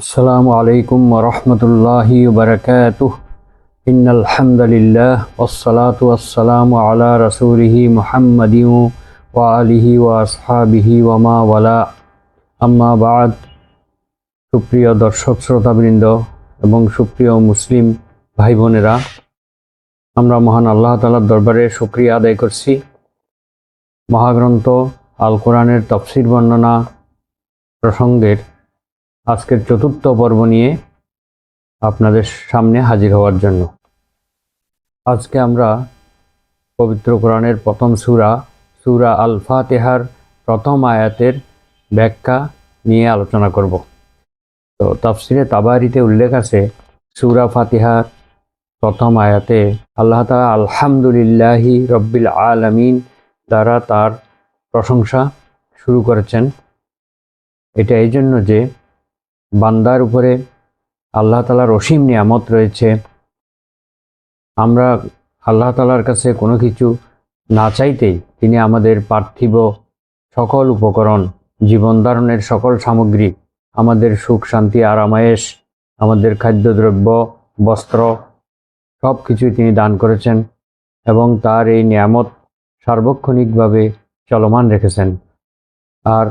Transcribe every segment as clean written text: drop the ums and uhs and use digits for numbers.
আসসালামু আলাইকুম ওয়া রাহমাতুল্লাহি ওয়া বারাকাতুহু। ইন্নাল হামদালিল্লাহ ওয়াসসালাতু ওয়াসসালামু আলা রাসূলিহি মুহাম্মাদিন ওয়া আলিহি ওয়া আসহাবিহি ওয়া মা ওয়ালা, আম্মা বা'দ। সুপ্রিয় দর্শক শ্রোতাবৃন্দ এবং সুপ্রিয় মুসলিম ভাই বোনেরা, আমরা মহান আল্লাহ তাআলার দরবারে শুকরিয়া আদায় করছি। মহাগ্রন্থ আল কোরআনের তাফসীর বর্ণনা প্রসঙ্গের আজকের চতুর্থ পর্ব নিয়ে আপনাদের সামনে হাজির হওয়ার জন্য। আজকে আমরা পবিত্র কোরআনের প্রথম সূরা আল ফাতিহার প্রথম আয়াতের ব্যাখ্যা নিয়ে আলোচনা করব। তো তাফসিরে তাবারিতে উল্লেখ আছে, সূরা ফাতিহার প্রথম আয়াতে আল্লাহ তাআলা আলহামদুলিল্লাহি রব্বিল আলামিন দ্বারা তার প্রশংসা শুরু করেছেন। এটা এই জন্য যে বান্দার উপরে আল্লাহ তাআলার অসীম নিয়ামত রয়েছে। আমরা আল্লাহ তাআলার কাছে কোনো কিছু না চাইতেই তিনি আমাদের পার্থিব সকল উপকরণ, জীবন ধারণের সকল সামগ্রী, আমাদের সুখ শান্তি আরামায়েশ, আমাদের খাদ্যদ্রব্য, বস্ত্র সব কিছুই তিনি দান করেছেন এবং তার এই নিয়ামত সার্বক্ষণিকভাবে চলমান রেখেছেন। আর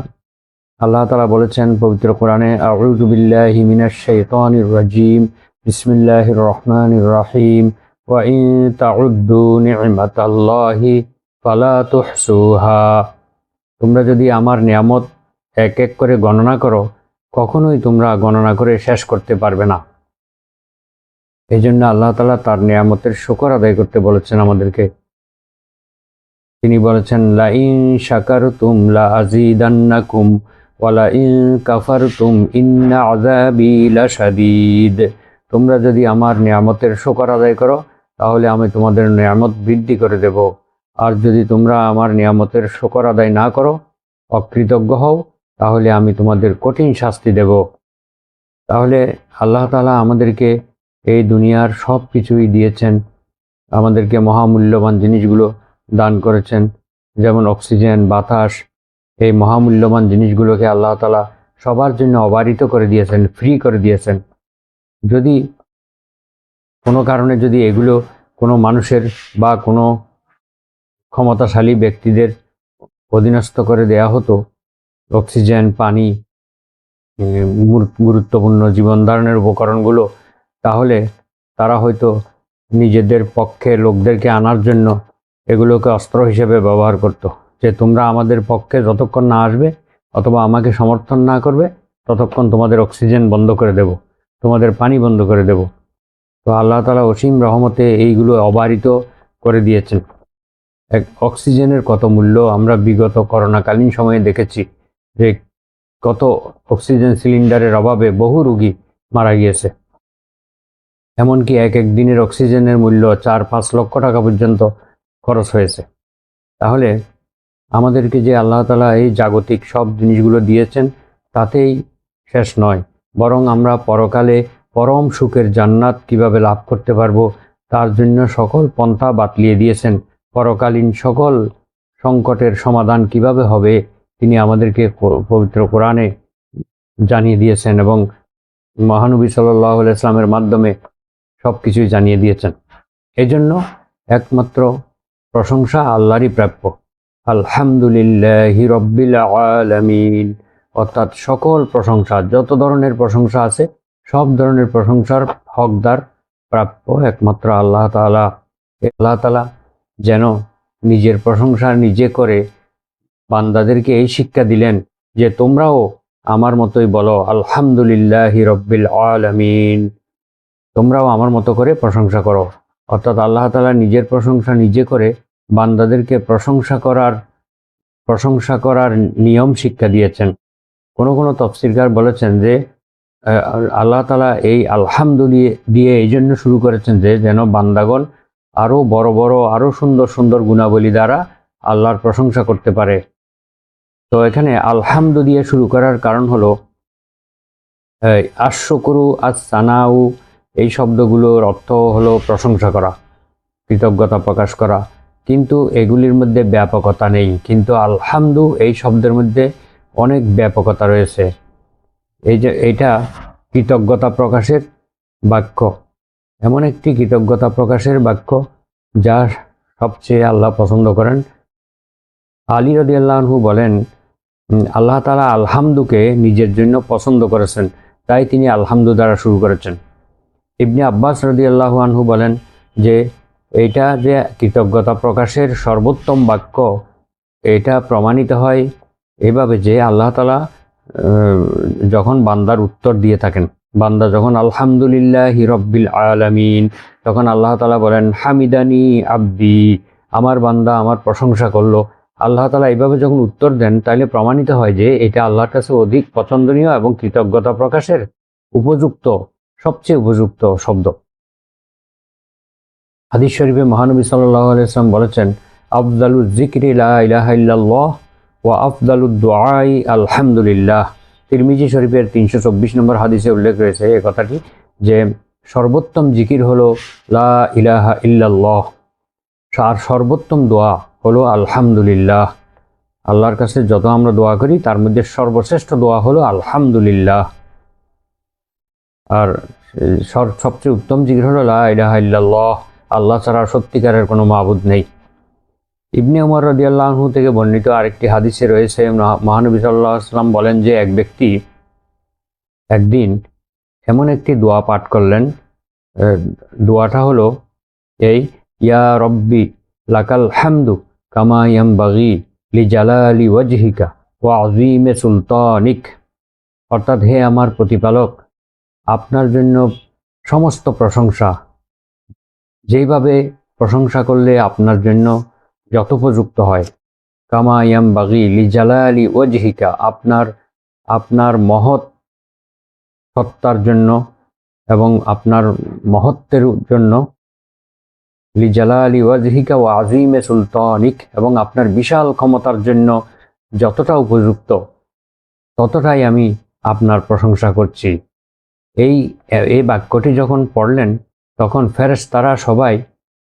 আল্লাহ তাআলা বলেছেন পবিত্র কোরআনে, আউযু বিল্লাহি মিনাশ শাইতানির রাজিম, বিসমিল্লাহির রহমানির রহিম, ওয়া ইন তাউদ্দু নি'মাতাল্লাহি ফালা তুহসুহা। তোমরা যদি আমার নিয়ামত এক এক করে গণনা করো, কখনোই তোমরা গণনা করে শেষ করতে পারবে না। এই জন্য আল্লাহ তাআলা তার নিয়ামতের শুকর আদায় করতে বলেছেন আমাদেরকে। তিনি বলেছেন, লা ইন শাকারতুম লা আযীদান্নাকুম ওয়ালা ইন কাফারতুম ইন্না আযাবি লাশাদীদ। তোমরা যদি আমার নিয়ামতের শুকর আদায় করো, তাহলে আমি তোমাদের নিয়ামত বৃদ্ধি করে দেব। আর যদি তোমরা আমার নিয়ামতের শুকর আদায় না করো, অকৃতজ্ঞ হও, তাহলে আমি তোমাদের কঠিন শাস্তি দেব। তাহলে আল্লাহ তাআলা আমাদেরকে এই দুনিয়ার সব কিছুই দিয়েছেন, আমাদেরকে মহামূল্যবান জিনিসগুলো দান করেছেন, যেমন অক্সিজেন, বাতাস। এই মহামূল্যবান জিনিসগুলোকে আল্লাহ তাআলা সবার জন্য অবারিত করে দিয়েছেন, ফ্রি করে দিয়েছেন। যদি কোনো কারণে যদি এগুলো কোনো মানুষের বা কোনো ক্ষমতাশালী ব্যক্তিদের অধীনস্থ করে দেয়া হতো, অক্সিজেন, পানি, গুরুত্বপূর্ণ জীবন ধারণের উপকরণগুলো, তাহলে তারা হয়তো নিজেদের পক্ষে লোকদেরকে আনার জন্য এগুলোকে অস্ত্র হিসেবে ব্যবহার করত, যে তোমরা আমাদের পক্ষে যতক্ষণ না আসবে অথবা আমাকে সমর্থন না করবে, ততক্ষণ তোমাদের অক্সিজেন বন্ধ করে দেব, তোমাদের পানি বন্ধ করে দেব। তো আল্লাহ তাআলা অসীম রহমতে এইগুলো অবারিত করে দিয়েছেন। অক্সিজেনের কত মূল্য আমরা বিগত করোনাকালীন সময়ে দেখেছি, যে কত অক্সিজেন সিলিন্ডারের অভাবে বহু রোগী মারা গিয়েছে। এমনকি এক এক দিনের অক্সিজেনের মূল্য 4-5 লক্ষ টাকা পর্যন্ত খরচ হয়েছে। তাহলে আমাদেরকে যে আল্লাহ তাআলা এই জাগতিক সব জিনিসগুলো দিয়েছেন, তাতেই শেষ নয়, বরং আমরা পরকালে পরম সুখের জান্নাত কিভাবে লাভ করতে পারবো, তার জন্য সকল পন্থা বাতলিয়ে দিয়েছেন। পরকালীন সকল সংকটের সমাধান কিভাবে হবে, তিনি আমাদেরকে পবিত্র কোরআনে জানিয়ে দিয়েছেন এবং মহানবী সাল্লাল্লাহু আলাইহি ওয়াসাল্লামের মাধ্যমে সব কিছুই জানিয়ে দিয়েছেন। এজন্য একমাত্র প্রশংসা আল্লাহরই প্রাপ্য। আলহামদুলিল্লাহি রব্বিল আলামিন, অর্থাৎ সকল প্রশংসা, যত ধরনের প্রশংসা আছে সব ধরনের প্রশংসার হকদার প্রাপ্য একমাত্র আল্লাহ তাআলা। আল্লাহ তাআলা যেন নিজের প্রশংসা নিজে করে বান্দাদেরকে এই শিক্ষা দিলেন যে তোমরাও আমার মতোই বলো আলহামদুলিল্লাহি রব্বিল আলামিন, তোমরাও আমার মতো করে প্রশংসা করো। অর্থাৎ আল্লাহ তাআলা নিজের প্রশংসা নিজে করে বান্দাদেরকে প্রশংসা করার নিয়ম শিক্ষা দিয়েছেন। কোনো তাফসীরকার বলেছেন যে আল্লাহ তাআলা এই আলহামদুলিল্লাহ দিয়ে এই জন্য শুরু করেছেন যে যেন বান্দাগণ আরও বড় বড়, আরও সুন্দর সুন্দর গুণাবলী দ্বারা আল্লাহর প্রশংসা করতে পারে। তো এখানে আলহামদু দিয়ে শুরু করার কারণ হলো আশ-শুকরু, আস-সানাউ, এই শব্দগুলোর অর্থ হলো প্রশংসা করা, কৃতজ্ঞতা প্রকাশ করা, কিন্তু এগুলির মধ্যে ব্যাপকতা নেই। কিন্তু আলহামদু এই শব্দের মধ্যে অনেক ব্যাপকতা রয়েছে। এই যে এটা কৃতজ্ঞতা প্রকাশের বাক্য, এমন একটি কৃতজ্ঞতা প্রকাশের বাক্য যা সবচেয়ে আল্লাহ পছন্দ করেন। আলী রাদিয়াল্লাহু আনহু বলেন, আল্লাহ তাআলা আলহামদুকে নিজের জন্য পছন্দ করেছেন, তাই তিনি আলহামদু দ্বারা শুরু করেছেন। ইবনে আব্বাস রাদিয়াল্লাহু আনহু বলেন যে এইটা যে কৃতজ্ঞতা প্রকাশের সর্বোত্তম বাক্য, এটা প্রমাণিত হয় এভাবে যে আল্লাহ তাআলা যখন বান্দার উত্তর দিয়ে থাকেন, বান্দা যখন আলহামদুলিল্লাহি রব্বিল আলামিন, তখন আল্লাহ তাআলা বলেন হামিদানি আব্দি, আমার বান্দা আমার প্রশংসা করলো। আল্লাহ তাআলা এইভাবে যখন উত্তর দেন, তাহলে প্রমাণিত হয় যে এটা আল্লাহর কাছে অধিক পছন্দনীয় এবং কৃতজ্ঞতা প্রকাশের উপযুক্ত, সবচেয়ে উপযুক্ত শব্দ। হাদিস শরীফে মহানবী সাল্লাল্লাহু আলাইহি ওয়াসাল্লাম বলেছেন, আফদালুজ যিকরি লা ইলাহা ইল্লাল্লাহ ওয়া আফদালুদ দুআই আলহামদুলিল্লাহ। তিরমিজি শরীফের 324 নম্বর হাদিসে উল্লেখ রয়েছে এই কথাটি, যে সর্বোত্তম জিকির হলো লা ইলাহা ইল্লাল্লাহ, আর সর্বোত্তম দোয়া হলো আলহামদুলিল্লাহ। আল্লাহর কাছে যত আমরা দোয়া করি তার মধ্যে সর্বশ্রেষ্ঠ দোয়া হলো আলহামদুলিল্লাহ। আর সবচেয়ে উত্তম জিকির হলো লা ইলাহা ইল্লাল্লাহ, আল্লাহ ছাড়া সত্যিকারের কোনো মাবুদ নেই। ইবনে উমর রাদিয়াল্লাহু আনহু থেকে বর্ণিত আরেকটি হাদিসে রয়েছে, মহানবী সাল্লাল্লাহু আলাইহি ওয়াসাল্লাম বলেন যে এক ব্যক্তি একদিন এমন একটি দোয়া পাঠ করলেন, দোয়াটা হলো এই, ইয়া রব্বি লাকাল হামদু কামা ইয়ামবাগি লিজালালি ওয়াজহিকা ওয়া আযীমি সুলতানিক। অর্থাৎ, হে আমার প্রতিপালক, আপনার জন্য সমস্ত প্রশংসা, যেইভাবে প্রশংসা করলে আপনার জন্য যথোপযুক্ত হয়। কামা ইয়ামবাগি লিজালালি ওয়াজহিকা, আপনার মহৎ সত্তার জন্য এবং আপনার মহত্বের জন্য, লিজালালি ওয়াজহিকা ওয়া আযীমি সুলতানিক, এবং আপনার বিশাল ক্ষমতার জন্য যতটা উপযুক্ত ততটাই আমি আপনার প্রশংসা করছি। এই বাক্যটি যখন পড়লেন, তখন ফেরেশতারা সবাই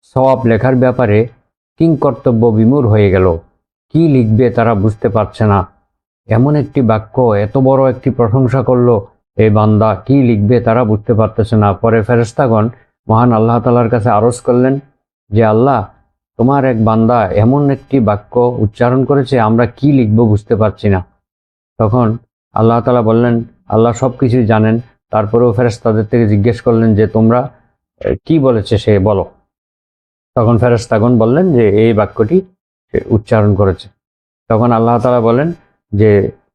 সওয়াব লেখার ব্যাপারে কিংকর্তব্য বিমূঢ় হয়ে গেল। কি লিখবে তারা বুঝতে পারছে না। এমন একটি বাক্য, এত বড় একটি প্রশংসা করলো এই বান্দা, কি লিখবে তারা বুঝতে পারতেছে না। পরে ফেরেশতাগণ মহান আল্লাহ তাআলার কাছে আরজ করলেন যে, আল্লাহ, তোমার এক বান্দা এমন একটি বাক্য উচ্চারণ করেছে, আমরা কি লিখব বুঝতে পারছি না। তখন আল্লাহ তাআলা বললেন, আল্লাহ সব কিছুই জানেন, তারপরেও ফেরেশতাদের থেকে জিজ্ঞেস করলেন যে তোমরা কি বলেছে সে বলো। তখন ফেরেশতাগণ বললেন যে এই বাক্যটি সে উচ্চারণ করেছে। তখন আল্লাহ তাআলা বলেন যে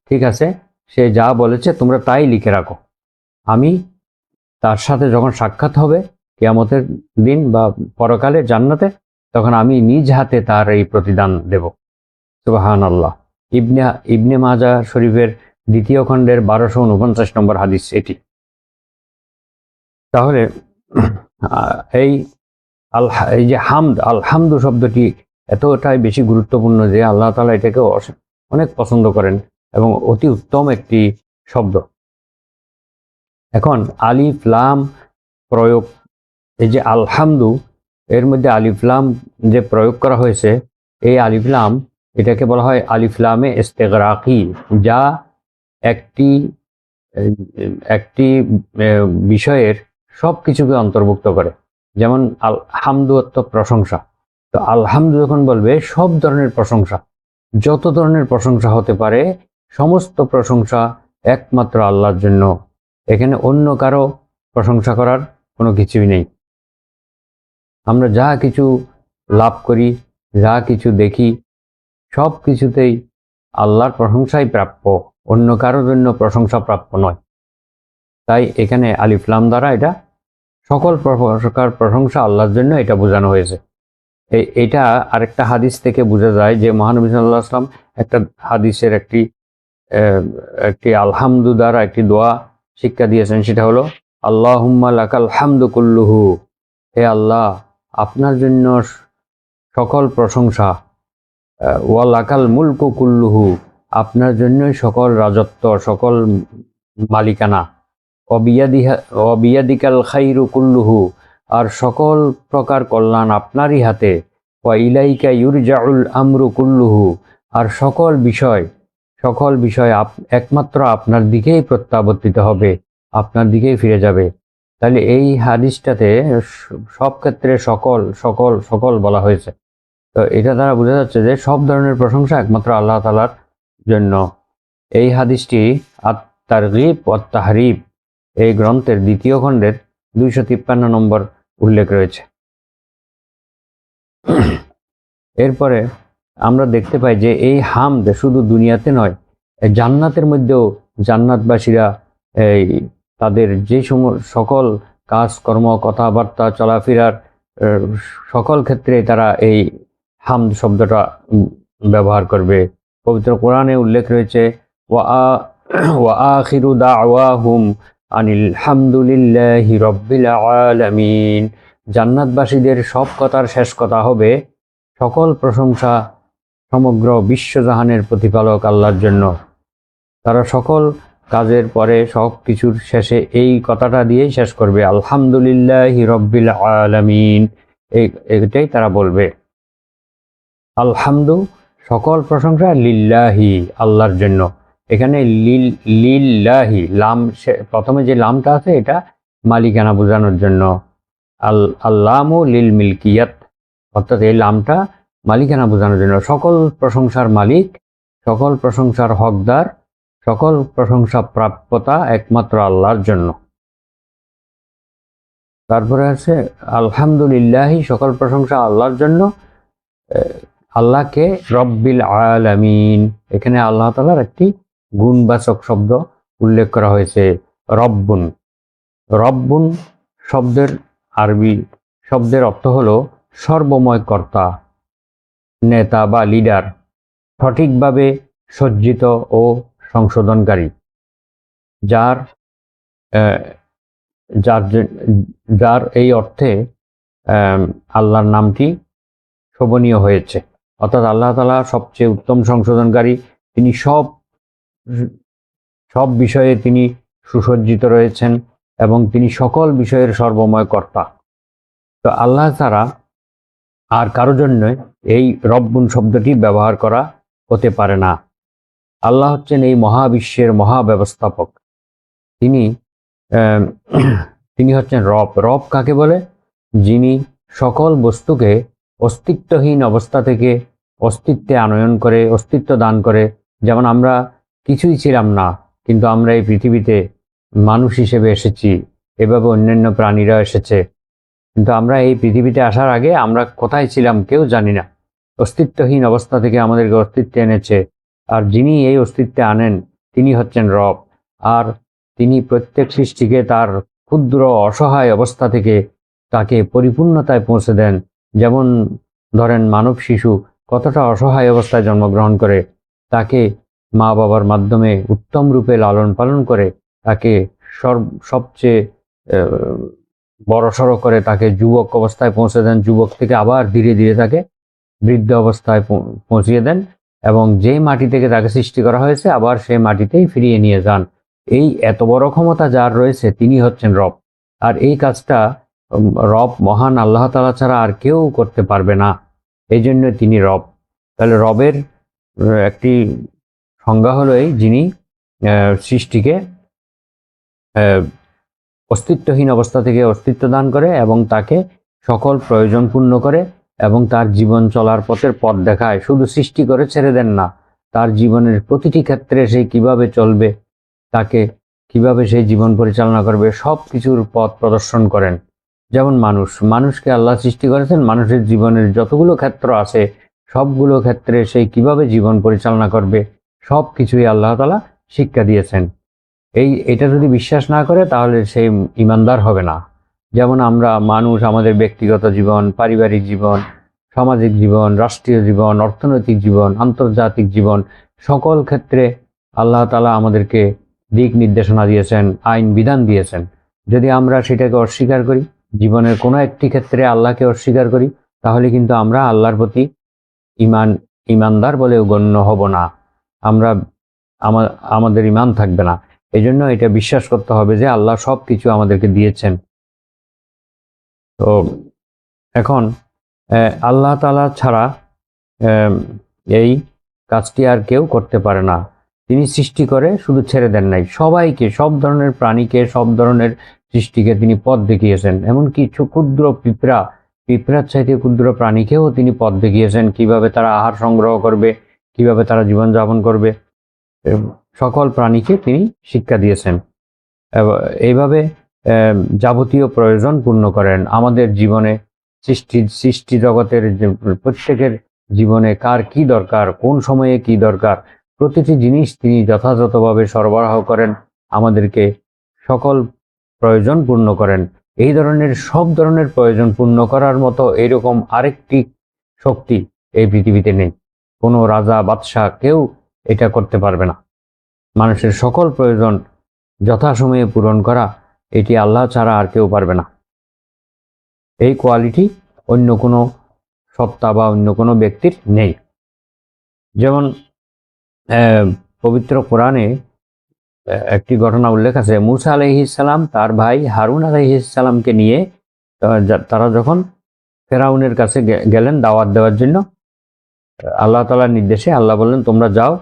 ঠিক আছে, সে যা বলেছে তোমরা তাই লিখে রাখো, আমি তার সাথে যখন সাক্ষাৎ হবে কিয়ামতের দিন বা পরকালে জান্নাতে, তখন আমি নিজ হাতে তার এই প্রতিদান দেব। সুবহানাল্লাহ। ইবনে মাজাহ শরীফের 2য় খণ্ডের 1249 নম্বর হাদিস এটি। তাহলে এই যে আলহামদু শব্দটি এতটাই বেশি গুরুত্বপূর্ণ যে আল্লাহ তাআলা এটাকে অনেক পছন্দ করেন এবং অতি উত্তম একটি শব্দ। এখন আলিফ লাম প্রয়োগ, এই যে আলহামদু, এর মধ্যে আলিফ লাম যে প্রয়োগ করা হয়েছে, এই আলিফ লাম, এটাকে বলা হয় আলিফ লামে ইস্তেগরাকি, যা একটি বিষয়ের সব কিছুকে অন্তর্ভুক্ত করে। যেমন হামদু অর্থ প্রশংসা, তো আলহামদু যখন বলবে সব ধরনের প্রশংসা, যত ধরনের প্রশংসা হতে পারে, সমস্ত প্রশংসা একমাত্র আল্লাহর জন্য। এখানে অন্য কারো প্রশংসা করার কোনো কিছুই নেই। আমরা যা কিছু লাভ করি, যা কিছু দেখি, সব কিছুতেই আল্লাহর প্রশংসাই প্রাপ্য, অন্য কারোর জন্য প্রশংসা প্রাপ্য নয়। তাই এখানে আলিফ লাম দ্বারা এটা সকল প্রকার প্রশংসা আল্লাহর জন্য এটা বোঝানো হয়েছে। এটা আরেকটা হাদিস থেকে বোঝা যায় যে মহানবী সাল্লাল্লাহু আলাইহি ওয়াসাল্লাম একটা হাদিসের একটি আলহামদু দ্বারা একটি দোয়া শিক্ষা দিয়েছেন, সেটা হলো আল্লাহুম্মা লাকাল হামদু কুল্লুহু, হে আল্লাহ, আপনার জন্য সকল প্রশংসা, ওয়া লাকাল মুলকু কুল্লুহু, আপনার জন্যই সকল রাজত্ব, সকল মালিকানা, অবিয়াদিকাল খাইরু কুল্লুহু, আর সকল প্রকার কল্যাণ আপনারই হাতে, ওয়া ইলাইকা ইউরজাউল আমরু কুল্লুহু, আর সকল বিষয় একমাত্র আপনার দিকেই প্রত্যাবর্তিত হবে। আপনার দিকেই ফিরে যাবে। তাহলে এই হাদিসটাতে সব ক্ষেত্রে সকল সকল সকল বলা হয়েছে। তো এটা দ্বারা বোঝা যাচ্ছে যে সব ধরনের প্রশংসা একমাত্র আল্লাহ তাআলার জন্য। এই হাদিসটি আত-তারগীব ওয়াত তাহরীব এই গ্রন্থের ২য় খণ্ডের ২৫৩ নম্বর উল্লেখ রয়েছে। এরপরে আমরা দেখতে পাই যে এই হামদ শুধু দুনিয়াতে নয়, জান্নাতের মধ্যেও জান্নাতবাসীরা এই তাদের যে সকল কাজকর্ম, কথাবার্তা, চলাফেরার সকল ক্ষেত্রে তারা এই হামদ শব্দটা ব্যবহার করবে। পবিত্র কোরআনে উল্লেখ রয়েছে, ওয়া আখিরু দাওয়াহুম আনিল হামদুলিল্লাহি রাব্বিল আলামিন। জান্নাতবাসীদের সব কথার শেষ কথা হবে, সকল প্রশংসা সমগ্র বিশ্বজাহানের প্রতিপালক আল্লাহর জন্য। তারা সকল কাজের পরে সব কিছুর শেষে এই কথাটা দিয়েই শেষ করবে, আলহামদুলিল্লাহি রাব্বিল আলামিন। এটাই তারা বলবে। আলহামদু সকল প্রশংসা, লিল্লাহি আল্লাহর জন্য। এখানে লিল্লাহি লাম, প্রথমে যে লামটা আছে এটা মালিকানা বোঝানোর জন্য। আল্লামু লিল মিলকিয়াত, অর্থাৎ এই লামটা মালিকানা বোঝানোর জন্য। সকল প্রশংসার মালিক, সকল প্রশংসার হকদার, সকল প্রশংসা প্রাপ্যতা একমাত্র আল্লাহর জন্য। তারপরে আছে আলহামদুলিল্লাহি, সকল প্রশংসা আল্লাহর জন্য। আল্লাহকে রব্বিল আলামিন, এখানে আল্লাহ তাআলার একটি গুণবাচক শব্দ উল্লেখ করা হয়েছে, রব্বুন। রব্বুন শব্দের আরবি শব্দের অর্থ হলো সর্বময় কর্তা, নেতা বা লিডার, সঠিকভাবে সজ্জিত ও সংশোধনকারী, যার যার যার এই অর্থে আল্লাহর নামটি শোভনীয় হয়েছে। অর্থাৎ আল্লাহ তাআলা সবচেয়ে উত্তম সংশোধনকারী। তিনি সব বিষয়ে তিনি সুসজ্জিত রয়েছেন এবং তিনি সকল বিষয়ের সর্বময় কর্তা। তো আল্লাহ ছাড়া আর কারো জন্য এই রব্বুন শব্দটি ব্যবহার করা হতে পারে না। আল্লাহ হচ্ছেন এই মহাবিশ্বের মহাব্যবস্থাপক। তিনি হচ্ছেন রব। রব কাকে বলে? যিনি সকল বস্তুকে অস্তিত্বহীন অবস্থা থেকে অস্তিত্বে আনয়ন করে, অস্তিত্ব দান করে। যেমন আমরা কিছুই ছিলাম না, কিন্তু আমরা এই পৃথিবীতে মানুষ হিসেবে এসেছি, এভাবে অন্যান্য প্রাণীরা এসেছে, কিন্তু আমরা এই পৃথিবীতে আসার আগে আমরা কোথায় ছিলাম কেউ জানি না। অস্তিত্বহীন অবস্থা থেকে আমাদেরকে অস্তিত্বে এনেছে। আর যিনি এই অস্তিত্বে আনেন তিনি হচ্ছেন রব। আর তিনি প্রত্যেক সৃষ্টিকে তার ক্ষুদ্র অসহায় অবস্থা থেকে তাকে পরিপূর্ণতায় পৌঁছে দেন। যেমন ধরেন মানব শিশু কতটা অসহায় অবস্থায় জন্মগ্রহণ করে, তাকে মা বাবার মাধ্যমে উত্তম রূপে লালন পালন করে, তাকে সবচেয়ে বড়সড় করে তাকে যুবক অবস্থায় পৌঁছে দেন। যুবক থেকে আবার ধীরে ধীরে তাকে বৃদ্ধ অবস্থায় পৌঁছিয়ে দেন এবং যে মাটি থেকে তাকে সৃষ্টি করা হয়েছে আবার সেই মাটিতেই ফিরিয়ে নিয়ে যান। এই এত বড় ক্ষমতা যার রয়েছে তিনি হচ্ছেন রব। আর এই কাজটা রব মহান আল্লাহ তাআলা ছাড়া আর কেউ করতে পারবে না, এই জন্য তিনি রব। তাহলে রবের একটি সংজ্ঞা হলো এই, যিনি সৃষ্টিকে অস্তিত্বহীন অবস্থা থেকে অস্তিত্ব দান করে এবং তাকে সকল প্রয়োজন পূর্ণ করে এবং তার জীবন চলার পথের পথ দেখায়। শুধু সৃষ্টি করে ছেড়ে দেন না, তার জীবনের প্রতিটি ক্ষেত্রে সে কিভাবে চলবে, তাকে কিভাবে সেই জীবন পরিচালনা করবে, সব কিছুর পথ প্রদর্শন করেন। যেমন মানুষকে আল্লাহ সৃষ্টি করেছেন, মানুষের জীবনের যতগুলো ক্ষেত্র আছে সবগুলো ক্ষেত্রে সেই কিভাবে জীবন পরিচালনা করবে সব কিছুই আল্লাহ তাআলা শিক্ষা দিয়েছেন। এটা যদি বিশ্বাস না করে তাহলে সেই ইমানদার হবে না। যেমন আমরা মানুষ, আমাদের ব্যক্তিগত জীবন, পারিবারিক জীবন, সামাজিক জীবন, রাষ্ট্রীয় জীবন, অর্থনৈতিক জীবন, আন্তর্জাতিক জীবন, সকল ক্ষেত্রে আল্লাহ তাআলা আমাদেরকে দিক নির্দেশনা দিয়েছেন, আইন বিধান দিয়েছেন। যদি আমরা সেটাকে অস্বীকার করি, জীবনের কোনো একটি ক্ষেত্রে আল্লাহকে অস্বীকার করি, তাহলে কিন্তু আমরা আল্লাহর প্রতি ইমানদার বলেও গণ্য হব না। আমাদের ইমান থাকবে না। এই জন্য এটা বিশ্বাস করতে হবে যে আল্লাহ সব কিছু আমাদেরকে দিয়েছেন। তো এখন আল্লাহ তাআলা ছাড়া এই কাজটি আর কেউ করতে পারে না। তিনি সৃষ্টি করে শুধু ছেড়ে দেন নাই, সবাইকে, সব ধরনের প্রাণীকে, সব ধরনের সৃষ্টিকে তিনি পথ দেখিয়েছেন। এমনকি ক্ষুদ্র পিঁপড়ার চাইতে ক্ষুদ্র প্রাণীকেও তিনি পথ দেখিয়েছেন, কিভাবে তারা আহার সংগ্রহ করবে, কিভাবে তারা জীবনযাপন করবে। সকল প্রাণীকে তিনি শিক্ষা দিয়েছেন। এইভাবে যাবতীয় প্রয়োজন পূর্ণ করেন আমাদের জীবনে। সৃষ্টি জগতের প্রত্যেকের জীবনে কার কি দরকার, কোন সময়ে কি দরকার, প্রতিটি জিনিস তিনি যথাযথভাবে সরবরাহ করেন, আমাদেরকে সকল প্রয়োজন পূর্ণ করেন। এই ধরনের সব ধরনের প্রয়োজন পূর্ণ করার মতো এরকম আরেকটি শক্তি এই পৃথিবীতে নেই। কোনো রাজা বাদশাহ কেউ এটা করতে পারবে না। মানুষের সকল প্রয়োজন যথাসময়ে পূরণ করা, এটি আল্লাহ ছাড়া আর কেউ পারবে না। এই কোয়ালিটি অন্য কোনো সত্তা বা অন্য কোনো ব্যক্তির নেই। যেমন পবিত্র কোরআনে একটি ঘটনা উল্লেখ আছে, মুসা আলাইহিস সালাম তার ভাই হারুন আলাইহিস সালামকে নিয়ে তারা যখন ফেরাউনের কাছে গেলেন দাওয়াত দেওয়ার জন্য, আল্লাহ তাআলার নির্দেশে আল্লাহ বললেন, তোমরা যাও,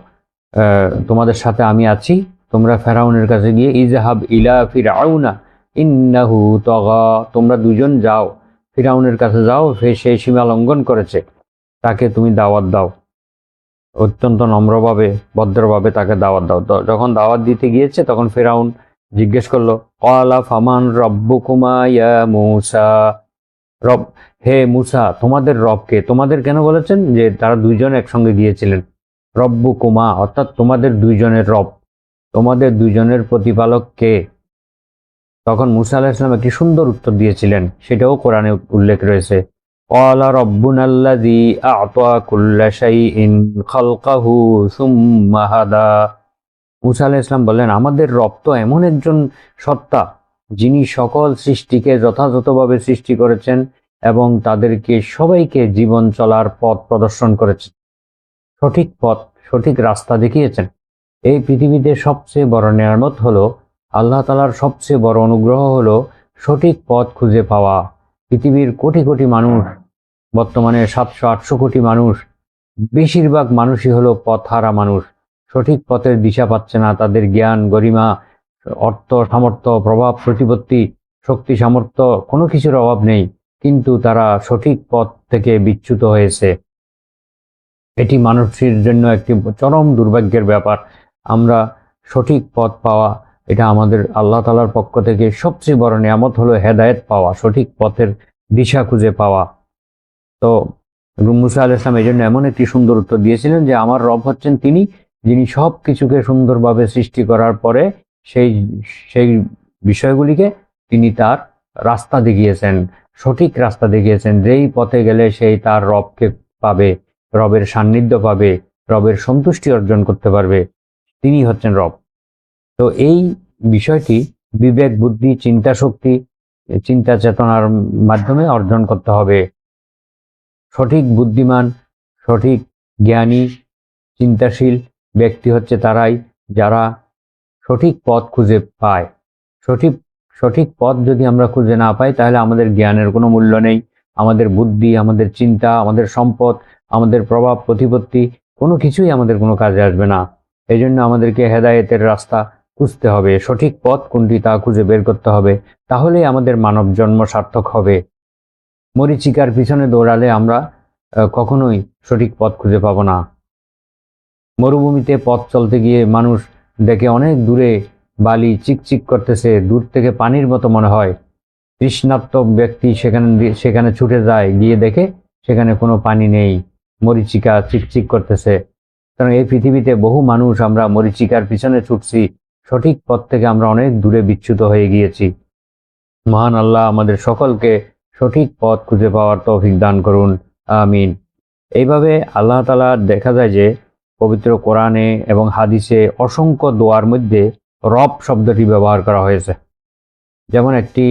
তোমাদের সাথে আমি আছি, তোমরা ফেরাউনের কাছে গিয়ে ইজহাব ইলা ফিরআউনা ইন্নাহু তাগা, তোমরা দুজন যাও, ফিরআউনের কাছে যাও, সে সীমা লঙ্ঘন করেছে, তাকে তুমি দাওয়াত দাও, অত্যন্ত নম্রভাবে ভদ্রভাবে তাকে দাওয়াত দাও। যখন দাওয়াত দিতে গিয়েছে তখন ফিরআউন জিজ্ঞেস করলো, ক্বালা ফামান রাব্বুকুমা ইয়া মূসা, রব, হে মূসা, তোমাদের রবকে? তোমাদের কেন বলেছেন? যে তারা দুইজন একসঙ্গে গিয়েছিলেন। রব্বুকুমা অর্থাৎ তোমাদের দুইজনের রব, তোমাদের দুইজনের প্রতিপালক কে? তখন মূসা আলাইহিস সালাম একটি সুন্দর উত্তর দিয়েছিলেন, সেটাও কোরআনে উল্লেখ রয়েছে। ক্বালা রাব্বুনাল্লাযী আ'তা কুল্লা শাইইন খালকাহু সুম্মা হাদা। মূসা আলাইহিস সালাম বললেন, আমাদের রব তো এমন একজন সত্তা, যিনি সকল সৃষ্টিকে যথাযথভাবে সৃষ্টি করেছেন এবং তাদেরকে সবাইকে জীবন চলার পথ প্রদর্শন করেছেন, সঠিক পথ, সঠিক রাস্তা দেখিয়েছেন। এই পৃথিবীতে সবচেয়ে বড় নেয়ামত হলো, আল্লাহ তাআলার সবচেয়ে বড় অনুগ্রহ হলো সঠিক পথ খুঁজে পাওয়া। পৃথিবীর কোটি কোটি মানুষ, বর্তমানে 700-800 কোটি মানুষ, বেশিরভাগ মানুষই হলো পথহারা মানুষ, সঠিক পথের দিশা পাচ্ছে না। তাদের জ্ঞান, গরিমা, অর্থ, সামর্থ্য, প্রভাব, প্রতিপত্তি, শক্তি, সামর্থ্য কোনো কিছুর অভাব নেই, কিন্তু তারা সঠিক পথ থেকে বিচ্যুত হয়েছে। এটি মানুষের জন্য একটি চরম দুর্ভাগ্যের ব্যাপার। আমরা সঠিক পথ পাওয়া, এটা আমাদের আল্লাহ তাআলার পক্ষ থেকে সবচেয়ে বড় নিয়ামত হলো হেদায়েত পাওয়া, সঠিক পথের দিশা খুঁজে পাওয়া। তো মূসা আলাইহিস সালাম এই জন্য এমন একটি সুন্দর উত্তর দিয়েছিলেন যে আমার রব হচ্ছেন তিনি, যিনি সব কিছুকে সুন্দরভাবে সৃষ্টি করার পরে সেই সেই বিষয়গুলিকে তিনি তার রাস্তা দেখিয়েছেন, সঠিক রাস্তা দেখিয়েছেন, যেই পথে গেলে সেই তার রবকে পাবে, রবের সান্নিধ্য পাবে, রবের সন্তুষ্টি অর্জন করতে পারবে, তিনি হচ্ছেন রব। তো এই বিষয়টি বিবেক, বুদ্ধি, চিন্তা শক্তি, চিন্তা চেতনার মাধ্যমে অর্জন করতে হবে। সঠিক বুদ্ধিমান, সঠিক জ্ঞানী, চিন্তাশীল ব্যক্তি হচ্ছে তারাই যারা সঠিক পথ খুঁজে পায়। সঠিক পথ যদি আমরা খুঁজে না পাই, তাহলে আমাদের জ্ঞানের কোনো মূল্য নেই, আমাদের বুদ্ধি, আমাদের চিন্তা, আমাদের সম্পদ, আমাদের প্রভাব প্রতিপত্তি কোনো কিছুই আমাদের কোনো কাজে আসবে না। এই জন্য আমাদেরকে হেদায়েতের রাস্তা খুঁজতে হবে, সঠিক পথ কোনটি তা খুঁজে বের করতে হবে, তাহলেই আমাদের মানব জন্ম সার্থক হবে। মরীচিকার পিছনে দৌড়ালে আমরা কখনোই সঠিক পথ খুঁজে পাবো না। মরুভূমিতে পথ চলতে গিয়ে মানুষ দেখে অনেক দূরে বালি চিকচিক করতেছে, দূর থেকে পানির মতো মনে হয়। তৃষ্ণার্ত ব্যক্তি সেখানে ছুটে যায়, গিয়ে দেখে সেখানে কোনো পানি নেই, মরীচিকা চিকচিক করতেছে। কারণ এই পৃথিবীতে বহু মানুষ আমরা মরীচিকার পিছনে ছুটছি, সঠিক পথ থেকে আমরা অনেক দূরে বিচ্যুত হয়ে গিয়েছি। মহান আল্লাহ আমাদের সকলকে সঠিক পথ খুঁজে পাওয়ার তৌফিক দান করুন, আমিন। এইভাবে আল্লাহ তাআলা দেখা যায় যে পবিত্র কোরআনে এবং হাদিসে অসংখ্য দোয়ার মধ্যে রব শব্দটি ব্যবহার করা হয়েছে। যেমন একটি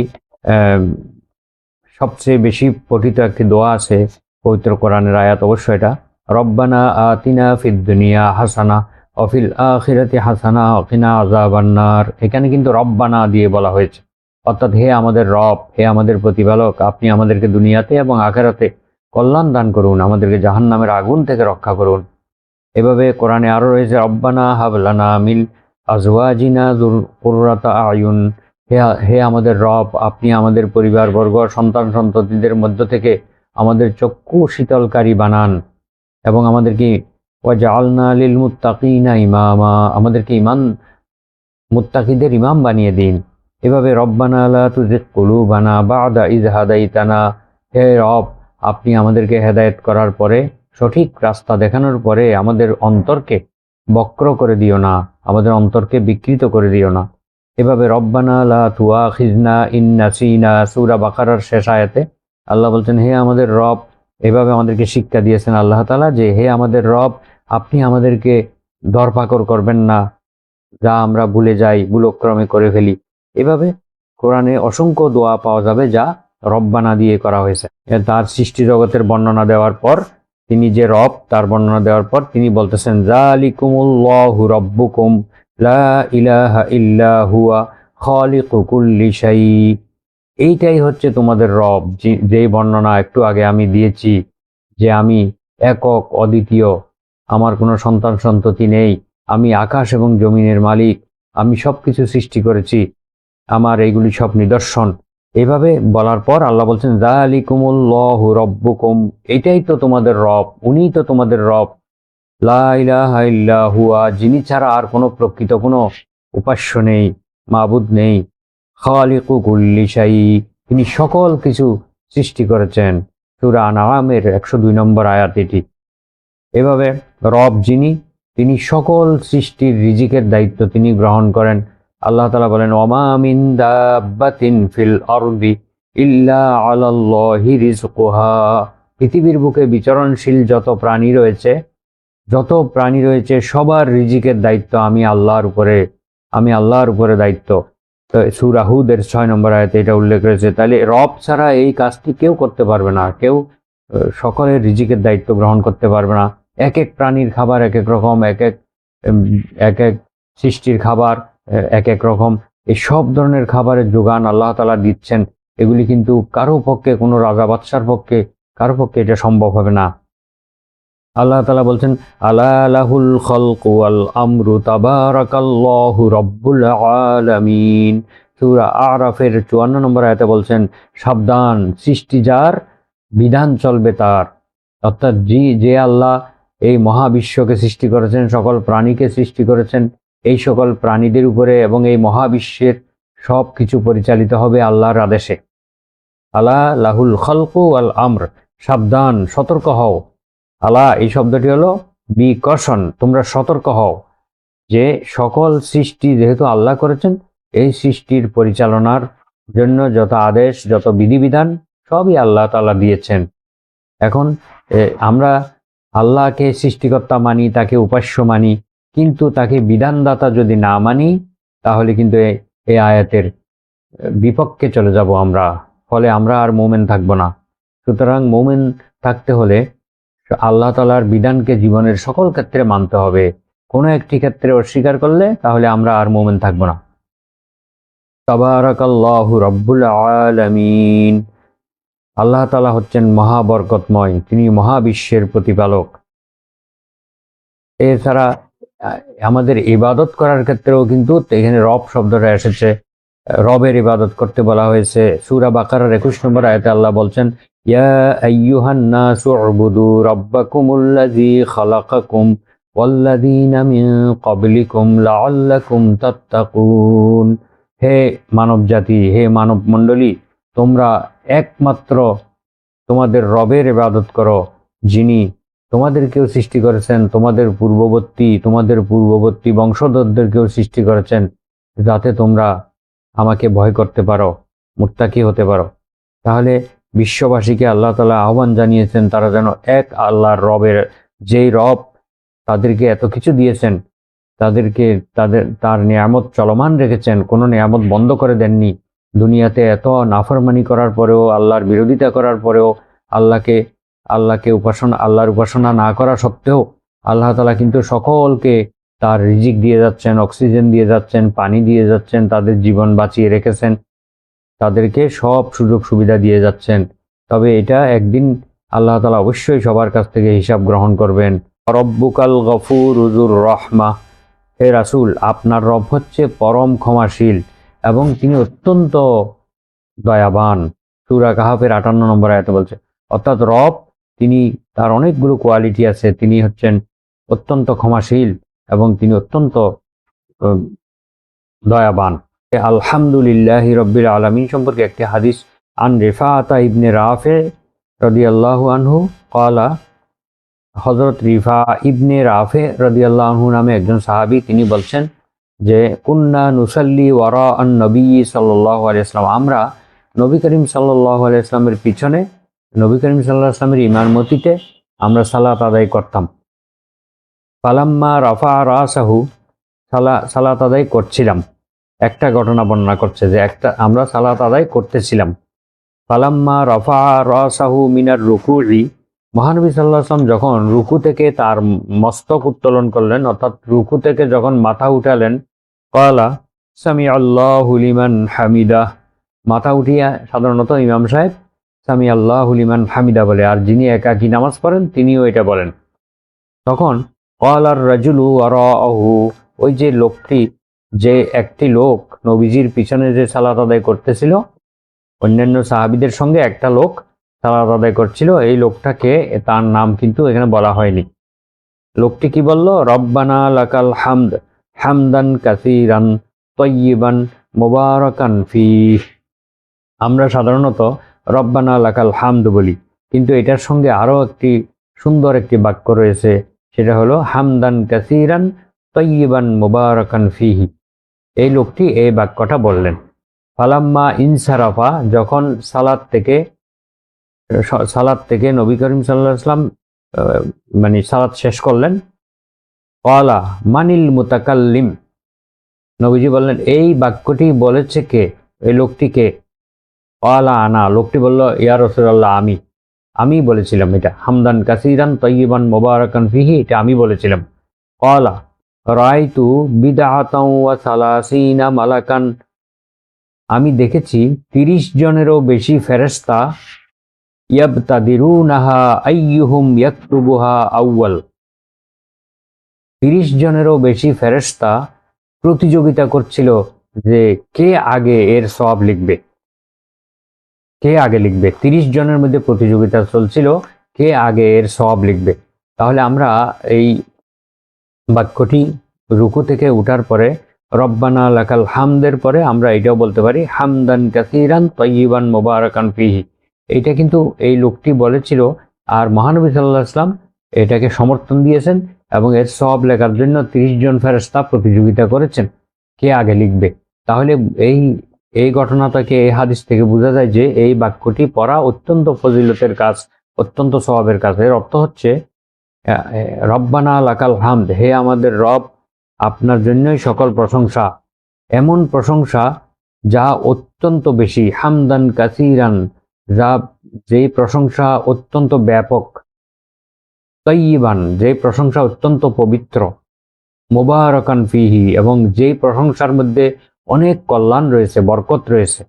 সবচেয়ে বেশি পঠিত একটি দোয়া আছে পবিত্র কোরআনের আয়াত, অবশ্য এটা, রব্বানা আতিনা ফিদ দুনিয়া হাসানা ওয়া ফিল আখিরাতি হাসানা ওয়া কিনা আযাবান্নার। এখানে কিন্তু রব্বানা দিয়ে বলা হয়েছে, অর্থাৎ হে আমাদের রব, হে আমাদের প্রতিপালক, আপনি আমাদেরকে দুনিয়াতে এবং আখিরাতে কল্যাণ দান করুন, আমাদেরকে জাহান্নামের আগুন থেকে রক্ষা করুন। এভাবে কোরআনে আরও রয়েছে রব্বানা হাবলানা মিন আজওয়াজিনা কুররাতা আয়ুন, হে আমাদের রব, আপনি আমাদের পরিবারবর্গ সন্তান সন্ততিদের মধ্য থেকে আমাদের চক্ষু শীতলকারী বানান এবং আমাদেরকে ওয়াজআলনা লিল মুত্তাকিনা ইমামা, আমাদেরকে মুত্তাকিদের ইমাম বানিয়ে দিন। এভাবে রব্বানা লা তুজিগ কুলুবানা বা'দা ইয হাদাইতানা, হে রব, আপনি আমাদেরকে হেদায়েত করার পরে, সঠিক রাস্তা দেখানোর পরে আমাদের অন্তরকে বক্র করে দিও না, আমাদের অন্তরকে বিকৃত করে দিও না। এভাবে রব্বানা লা তুআখিযনা ইন নাসিনা, সূরা বাকারার শেষ আয়াতে আল্লাহ বলছেন, হে আমাদের রব, এভাবে আমাদেরকে শিক্ষা দিয়েছেন আল্লাহ তাআলা যে হে আমাদের রব, আপনি আমাদেরকে ধরপাকড় করবেন না যা আমরা ভুলে যাই, ভুলক্রমে করে ফেলি। এভাবে কোরআনে অসংখ্য দোয়া পাওয়া যাবে যা রব্বানা দিয়ে করা হয়েছে। তার সৃষ্টি জগতের বর্ণনা দেওয়ার পর, তিনি যে রব তার বর্ণনা দেওয়ার পর তিনি বলতেছেন যালিকুমুল্লাহু রাব্বুকুম লা ইলাহা ইল্লা হুয়া খালিকু কুল্লি শাই, এইটাই হচ্ছে তোমাদের রব, যেই বর্ণনা একটু আগে আমি দিয়েছি যে আমি একক অদ্বিতীয়, আমার কোনো সন্তান সন্ততি নেই, আমি আকাশ এবং জমিনের মালিক, আমি সব কিছু সৃষ্টি করেছি, আমার এইগুলি সব নিদর্শন। এইভাবে বলার পর আল্লাহ বলছেন যালিকুমুল্লাহু রাব্বুকুম, এইটাই তো তোমাদের রব, উনিই তো তোমাদের রব, লা ইলাহা ইল্লা হুয়া, যিনি ছাড়া আর কোনো প্রকৃত কোনো উপাস্য নেই, মাবুদ নেই, খালিকু কুল্লি শাই, তিনি সকল কিছু সৃষ্টি করেছেন। সূরা আনআমের 102 নম্বর আয়াত এটি। এভাবে রব যিনি, তিনি সকল সৃষ্টির রিজিকের দায়িত্ব তিনি গ্রহণ করেন। আল্লাহ তাআলা বলেন ওয়ামা মিন দাব্বাতিন ফিল আরদি ইল্লা আলাল্লাহি রিজকুহা, পৃথিবীর বুকে বিচরণশীল যত প্রাণী রয়েছে সবার রিজিকের দায়িত্ব আমি আল্লাহর উপরে দায়িত্ব। তো সূরা হুদের 6 নম্বর আয়াতে এটা উল্লেখ রয়েছে। তাহলে রব ছাড়া এই কাজটি কেউ করতে পারবে না, কেউ সকলের রিজিকের দায়িত্ব গ্রহণ করতে পারবে না। এক এক প্রাণীর খাবার এক এক রকম, এক এক সৃষ্টির খাবার এক এক রকম, এই সব ধরনের খাবারের যোগান আল্লাহ তাআলা দিচ্ছেন। এগুলি কিন্তু কারো পক্ষে, কোনো রাজা বাদশার পক্ষে, কারো পক্ষে এটা সম্ভব হবে না। আল্লাহ তাআলা বলছেন আলা লাহুল খালকু ওয়াল আমরু তাবারাকাল্লাহু রাব্বুল আলামিন, সূরা আরাফের 54 নম্বর আয়াতে বলছেন সাবধান, সৃষ্টি যার, বিধান চলবে তার। অর্থাৎ যে আল্লাহ এই মহাবিশ্বকে সৃষ্টি করেছেন, সকল প্রাণীকে সৃষ্টি করেছেন, এই সকল প্রাণীদের উপরে এবং এই মহাবিশ্বের সব কিছু পরিচালিত হবে আল্লাহর আদেশে। আলা লাহুল খালকু ওয়াল আমর, সাবধান, সতর্ক হও। আলা এই শব্দটি হলো বি কশন, তোমরা সতর্ক হও যে সকল সৃষ্টি যেহেতু আল্লাহ করেছেন, এই সৃষ্টির পরিচালনার জন্য যত আদেশ, যত বিধিবিধান সবই আল্লাহ তাআলা দিয়েছেন। এখন আমরা আল্লাহকে সৃষ্টিকর্তা মানি, তাকে উপাস্য মানি, কিন্তু তাকে বিধানদাতা যদি না মানি তাহলে কিন্তু এই আয়াতের বিপক্ষে চলে যাব আমরা, ফলে আমরা আর মুমিন থাকব না। সুতরাং মুমিন থাকতে হলে আল্লাহ তাআলার বিধানকে জীবনের সকল ক্ষেত্রে মানতে হবে। কোনো একটি ক্ষেত্রে অস্বীকার করলে তাহলে আমরা আর মুমিন থাকব না। তাবারাকাল্লাহু রাব্বুল আলামিন, আল্লাহ তাআলা হচ্ছেন মহাবরকতময়, তিনি মহাবিশ্বের প্রতিপালক। এছাড়া আমাদের ইবাদত করার ক্ষেত্রেও কিন্তু এখানে রব শব্দটা এসেছে, রবের ইবাদত করতে বলা হয়েছে। সূরা বাকারার 21 নম্বর আয়াতে আল্লাহ বলছেন ইয়া আইয়ুহান নাসু উবুদু রাব্বাকুমুল্লাযী খালাকাকুম ওয়াল্লাযীনা মিন ক্বাবলিকুম লাআল্লাকুম তাত্তাকুন, হে মানব জাতি, হে মানব মণ্ডলী, তোমরা একমাত্র তোমাদের রবের ইবাদত করো, যিনি তোমাদেরকেও সৃষ্টি করেছেন, তোমাদের পূর্ববর্তী বংশধরদেরকেও সৃষ্টি করেছেন, যাতে তোমরা আমাকে ভয় করতে পারো, মুত্তাকি হতে পারো। তাহলে বিশ্ববাসীকে আল্লাহ তাআলা আহ্বান জানিয়েছেন তারা যেন এক আল্লাহর রবের, যেই রব তাদেরকে এত কিছু দিয়েছেন, তার নিয়ামত চলমান রেখেছেন, কোনো নিয়ামত বন্ধ করে দেননি। দুনিয়াতে এত নাফরমানি করার পরেও, আল্লাহর বিরোধিতা করার পরেও, আল্লাহর উপাসনা না করা সত্ত্বেও আল্লাহ তাআলা কিন্তু সকলকে তার রিজিক দিয়ে যাচ্ছেন, অক্সিজেন দিয়ে যাচ্ছেন, পানি দিয়ে যাচ্ছেন, তাদের জীবন বাঁচিয়ে রেখেছেন, তাদেরকে সব সুযোগ সুবিধা দিয়ে যাচ্ছেন। তবে এটা একদিন আল্লাহ তাআলা অবশ্যই সবার কাছ থেকে হিসাব গ্রহণ করবেন। রব্বুকাল গফুরুর রহমা, হে রাসূল আপনার রব হচ্ছে পরম ক্ষমাশীল এবং তিনি অত্যন্ত দয়াবান। সূরা কাহাফের 58 নম্বর আয়াতে বলছে, অর্থাৎ রব তিনি তার অনেকগুলো কোয়ালিটি আছে, তিনি হচ্ছেন অত্যন্ত ক্ষমাশীল এবং তিনি অত্যন্ত দয়াবান। আলহামদুলিল্লাহি রব্বিল আলামিন সম্পর্কে একটি হাদিস, আন রিফাআতা ইবনে রাফে রাদিয়াল্লাহু আনহু ক্বালা, হযরত রিফা ইবনে রাফে রাদিয়াল্লাহু আনহু নামে একজন সাহাবী, তিনি বলছেন যে কুন্না নুসাল্লি ওয়ারা আন নবী সাল্লাল্লাহু আলাইহি ওয়াসাল্লাম, আমরা নবী করিম সাল্লাল্লাহু আলাইহি ওয়াসাল্লামের পিছনে নবী করিম সাল্লাল্লাহু আলাইহি ওয়াসাল্লামের ইমামতিতে আমরা সালাত আদায় করতাম। ফালাম্মা রাফা রাসাহু, সালাত আদায় করছিলাম। একটা ঘটনা বর্ণনা করছে যে আমরা সালাত আদায় করতেছিলাম। ফালাম্মা রাফা রাসাহু মিনার রুকুই, মহানবী সাল্লাল্লাহু আলাইহি ওয়াসাল্লাম যখন রুকু থেকে তার মস্তক উত্তোলন করলেন, অর্থাৎ রুকু থেকে যখন মাথা উঠালেন, ক্বালা সামি আল্লাহু লিমান হামিদা, মাথা উঠিয়া সাধারণত ইমাম সাহেব সামি আল্লাহু লিমান হামিদা বলে, আর যিনি একাকী নামাজ পড়েন তিনিও এটা বলেন। তখন ক্বালার রাজুলু ওয়ারাআহু, ওই যে লোকটি, যে একটি লোক নবীজির পিছনে যে সালাত আদায় করতেছিল, অন্যান্য সাহাবীদের সঙ্গে একটা লোক সালাত আদায় করছিল, এই লোকটাকে, তার নাম কিন্তু এখানে বলা হয়নি। লোকটি কি বলল? রব্বানা লাকাল হামদ হামদান কাসীরান তাইয়িবান মুবারাকান ফীহ। আমরা সাধারণত রব্বানা লাকাল হামদ বলি, কিন্তু এটার সঙ্গে আরো একটি সুন্দর একটি বাক্য রয়েছে, সেটা হলো হামদান কাসীরান তাইয়িবান মুবারাকান ফীহি। এই লোকটি এই বাক্যটা বললেন। ফালাম্মা ইনসারাফা, যখন সালাত থেকে নবী করিম সাল্লাল্লাহু আলাইহি ওয়াসাল্লাম মানে সালাত শেষ করলেন, ক্বালা মানিল মুতাকাল্লিম, নবীজি বললেন এই বাক্যটি বলেছে কে, এই লোকটি কে? ক্বালা আনা, লোকটি বলল ইয়া রাসূলুল্লাহ, আমি বলেছিলাম এটা, হামদান কাসীরান তাইয়িবান মুবারাকান ফীহি, এটা আমি বলেছিলাম। ক্বালা রাআইতু বিদআতাও ওয়া সালাসিনা মালাকান, আমি দেখেছি 30 জনেরও বেশি ফেরেশতা, ইয়াবতাদিরুনাহা আইয়ুহুম ইয়াকতুবুহা আউয়াল, 30 জনেরও বেশি ফেরেশতা প্রতিযোগিতা করছিল যে কে আগে এর সওয়াব লিখবে, কে আগে লিখবে। 30 জনের মধ্যে প্রতিযোগিতা চলছিল কে আগে এর সওয়াব লিখবে। তাহলে আমরা এই বাক্যটি রুকু থেকে উঠার পরে রব্বানা লাকাল হামদের পরে আমরা এটাও বলতে পারি হামদান কাসীরান তাইয়িবান মুবারাকান ফীহি। এটা কিন্তু এই লোকটি বলেছিল, আর মহানবী সাল্লাল্লাহু আলাইহি ওয়াসাল্লাম এটাকে সমর্থন দিয়েছেন এবং এর সওয়াব লেখার জন্য 30 জন ফেরেশতা প্রতিযোগিতা করেছেন কে আগে লিখবে। তাহলে এই ঘটনা থেকে, এই হাদিস থেকে বোঝা যায় যে এই বাক্যটি পড়া অত্যন্ত ফজিলতের কাজ, অত্যন্ত সওয়াবের কাজ। এর অর্থ হচ্ছে রব্বানা লাকাল হামদ, হে আমাদের রব আপনার জন্যই সকল প্রশংসা, এমন প্রশংসা যা অত্যন্ত বেশি, হামদান কাসীরান, যেই প্রশংসা অত্যন্ত ব্যাপক, তাইয়িবান, যেই প্রশংসা অত্যন্ত পবিত্র, মুবারাকান ফীহি, এবং যেই প্রশংসার মধ্যে অনেক কল্যাণ রয়েছে, বরকত রয়েছে।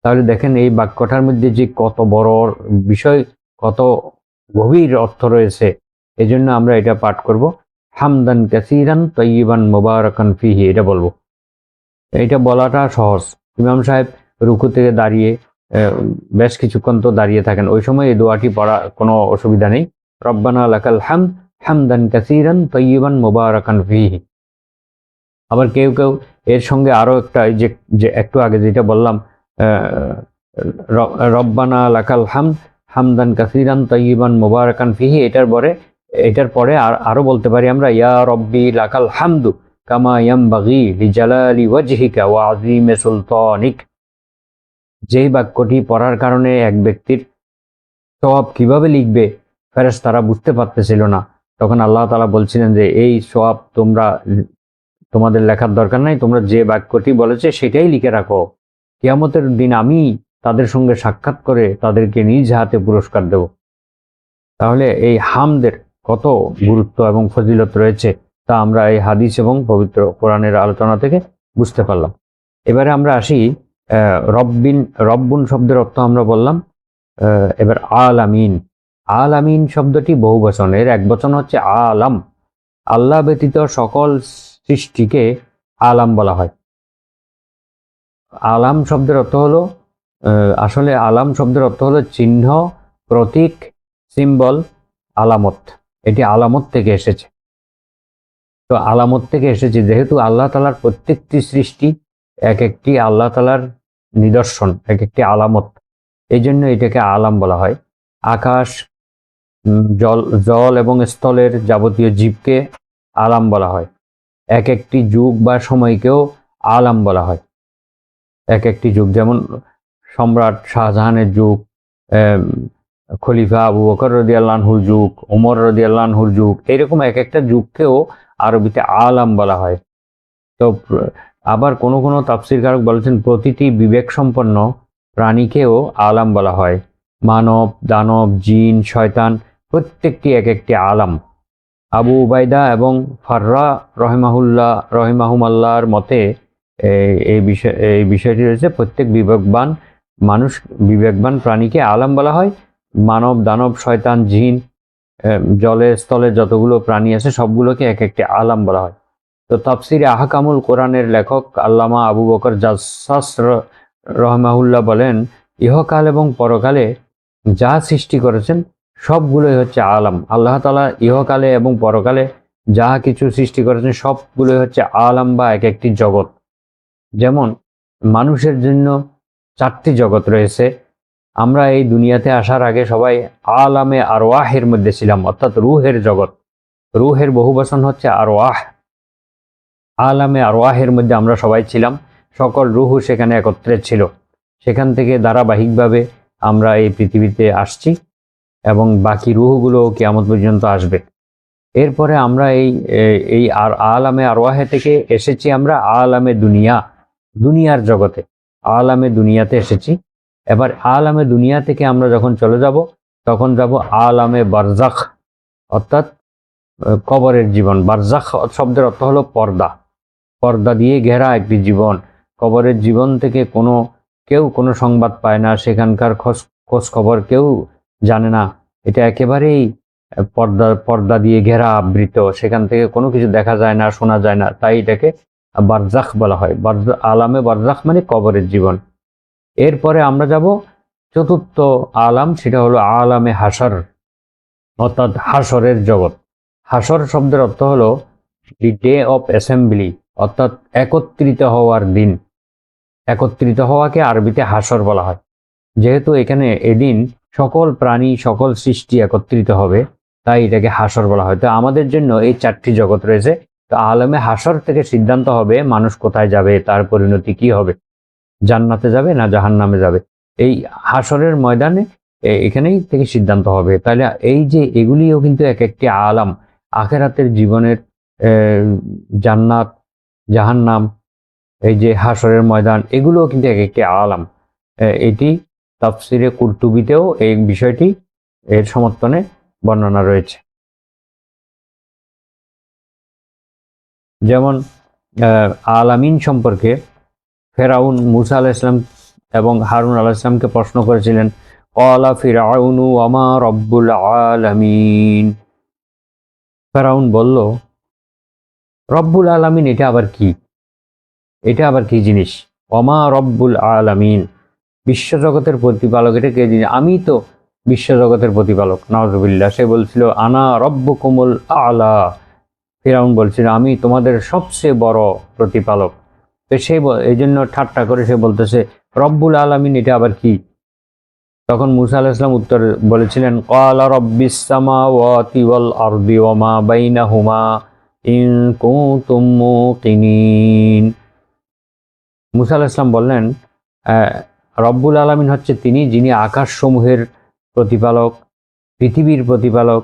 তাহলে দেখেন এই বাক্যটার মধ্যে যে কত বড় বিষয়, কত গভীর অর্থ রয়েছে। এজন্য আমরা এটা পাঠ করব, হামদান কাসীরান তাইয়িবান মুবারাকান ফীহি, এটা বলবো। এটা বলাটা সহজ। ইমাম সাহেব রুকু থেকে দাঁড়িয়ে বেশ কিছুক্ষণ তো দাঁড়িয়ে থাকেন, ওই সময় এই দোয়াটি পড়া কোনো অসুবিধা নেই, রব্বানা লাকাল হামদ হামদান কাসীরান তাইয়িবান মুবারাকান ফীহি। আবার কেউ কেউ এর সঙ্গে আরো একটা, যে একটু আগে যেটা বললাম, রব্বানা লাকাল হামদ হামদান কাসীরান তাইয়িবান মুবারাকান ফীহি, এটার পরে আরো বলতে পারি আমরা ইয়া রব্বি লাকাল হামদু কামা ইয়ামবাগি লিজালালি ওয়াজহিকা ওয়া আযীমি সুলতানিক। যেই বাক্যটি পড়ার কারণে এক ব্যক্তির সওয়াব কিভাবে লিখবে ফেরেশতারা বুঝতে পারতেছিল না, তখন আল্লাহ তাআলা বলছিলেন যে এই সওয়াব তোমাদের লেখার দরকার নাই, তোমরা যে বাক্যটি বলেছে সেটাই লিখে রাখো, কিয়ামতের দিন আমি তাদের সঙ্গে সাক্ষাৎ করে তাদেরকে নিজ হাতে পুরস্কার দেব। তাহলে এই হামদের কত গুরুত্ব এবং ফজিলত রয়েছে তা আমরা এই হাদিস এবং পবিত্র কোরআনের আলোচনা থেকে বুঝতে পারলাম। এবারে আমরা আসি রব্বুন শব্দের অর্থ আমরা বললাম, এবার আলামিন, আলামিন শব্দটি বহু বচনের, এক বচন হচ্ছে আলাম। আল্লাহ ব্যতীত সকল সৃষ্টিকে আলাম বলা হয়। আলাম শব্দের অর্থ হলো আসলে আলাম শব্দের অর্থ হলো চিহ্ন, প্রতীক, সিম্বল, আলামত। এটি আলামত থেকে এসেছে। তো আলামত থেকে এসেছে যেহেতু আল্লাহ তাআলার প্রত্যেকটি সৃষ্টি এক একটি আল্লাহ তাআলার নিদর্শন, এক একটি আলামত, এই জন্য এটাকে আলাম বলা হয়। আকাশ, জল জল এবং স্থলের যাবতীয় জীবকে আলাম বলা হয়। এক একটি যুগ বা সময়কেও আলাম বলা হয়। এক একটি যুগ, যেমন সম্রাট শাহজাহানের যুগ, খলিফা আবু বকর রাদিয়াল্লাহু আনহুর যুগ, ওমর রাদিয়াল্লাহু আনহুর যুগ, এরকম এক একটা যুগকেও আরবিতে আলাম বলা হয়। তো আবার কোনো কোনো তাফসীরকারক বলেছেন প্রতিটি বিবেক সম্পন্ন প্রাণীকেও আলাম বলা হয়। মানব, দানব, জিন, শয়তান প্রত্যেকটি এক একটি আলাম। আবু উবাইদা এবং ফাররা রহিমাহুমাল্লাহর মতে এই বিষয়টি রয়েছে, প্রত্যেক বিবেকবান মানুষ, বিবেকবান প্রাণীকে আলাম বলা হয়। মানব, দানব, শয়তান, জিন, জলে স্থলে যতগুলো প্রাণী আছে সবগুলোকে এক একটি আলাম বলা হয়। তো তাফসিরে আহকামুল কোরআনের লেখক আল্লামা আবু বকর জাসসাস রহমাহুল্লাহ বলেন, ইহকাল এবং পরকালে যা সৃষ্টি করেছেন সবগুলোই হচ্ছে আলাম। আল্লাহ তাআলা ইহকালে এবং পরকালে যা কিছু সৃষ্টি করেছেন সবগুলোই হচ্ছে আলাম বা এক একটি জগৎ। যেমন মানুষের জন্য 4টি জগৎ রয়েছে। আমরা এই দুনিয়াতে আসার আগে সবাই আলামে আরওয়াহের মধ্যে ছিলাম, অর্থাৎ রূহের জগৎ। রূহের বহু বচন হচ্ছে আরওয়াহ। আলামে আরওয়াহের মধ্যে আমরা সবাই ছিলাম, সকল রূহ সেখানে একত্রে ছিল। সেখান থেকে ধারাবাহিকভাবে আমরা এই পৃথিবীতে আসছি এবং বাকি রূহগুলো কিয়ামত পর্যন্ত আসবে। এরপরে আমরা এই আলামে আরওয়াহে থেকে এসেছি আমরা আলামে দুনিয়া, দুনিয়ার জগতে, আলামে দুনিয়াতে এসেছি। এবার আলামে দুনিয়া থেকে আমরা যখন চলে যাব তখন যাব আলামে বারজাখ, অর্থাৎ কবরের জীবন। বারজাখ শব্দের অর্থ হলো পর্দা, পর্দা দিয়ে ঘেরা একটি জীবন। কবরের জীবন থেকে কেউ কোনো সংবাদ পায় না, সেখানকার খোঁজ খবর কেউ জানে না। এটা একেবারেই পর্দা দিয়ে ঘেরা, আবৃত, সেখান থেকে কোনো কিছু দেখা যায় না, শোনা যায় না, তাই এটাকে বারজাখ বলা হয়। আলামে বারজাখ মানে কবরের জীবন। এরপরে আমরা যাব চতুর্থ আলাম, সেটা হলো আলামে হাসর, অর্থাৎ হাসরের জগৎ। হাসর শব্দের অর্থ হলো দি ডে অফ অ্যাসেম্বলি, অর্থাৎ একত্রিত হওয়ার দিন। একত্রিত হওয়াকে আরবিতে হাসর বলা হয়। যেহেতু এখানে এদিন সকল প্রাণী, সকল সৃষ্টি একত্রিত হবে, তাই এটাকে হাসর বলা হয়। তো আমাদের জন্য এই 4টি জগৎ রয়েছে। তো আলামে হাসর থেকে সিদ্ধান্ত হবে মানুষ কোথায় যাবে, তার পরিণতি কি হবে, জান্নাতে যাবে না জাহান্নামে যাবে। এই হাসরের ময়দানে এখানেই থেকে সিদ্ধান্ত হবে। তাহলে এই যে এগুলিও কিন্তু এক একটি আলাম। আখেরাতের জীবনের জান্নাত, জাহান্নাম, এই যে হাসরের ময়দান, এগুলোও কিন্তু এক একটি আলাম। এটি তাফসিরে কুরতুবিতেও এই বিষয়টি এর সমর্থনে বর্ণনা রয়েছে। যেমন আলামিন সম্পর্কে ফেরাউন মুসা আলাইহিস সালাম এবং হারুন আলাইহিস সালামকে প্রশ্ন করেছিলেন, ক্বালা ফিরআউনু ওয়া মা রাব্বুল আলামিন। ফেরাউন বলল, রব্বুল আলামিন এটা আবার কি? এটা আবার কি জিনিস? ওয়া মা রাব্বুল আলামিন, বিশ্বজগতের প্রতিপালক এটা কে জিনিস? আমি তো বিশ্বজগতের প্রতিপালক। নাউযুবিল্লাহ। সে বলছিল আনা রব্বুকুমুল আলা। ফিরআউন বলছিল আমি তোমাদের সবচেয়ে বড় প্রতিপালক। তো সে এই জন্য ঠাট্টা করে সে বলতেছে রব্বুল আলামিন এটা আবার কি? তখন মুসা আলাইহিস সালাম উত্তর বলেছিলেন, ক্বালা রব্বিস সামাওয়াতি ওয়াল আরদি ওয়া মা বাইনাহুমা ইন কুনতুম মুকিনিন। মুসা আলাইহিস সালাম বললেন, রব্বুল আলামিন হচ্ছে তিনি যিনি আকাশসমূহের প্রতিপালক, পৃথিবীর প্রতিপালক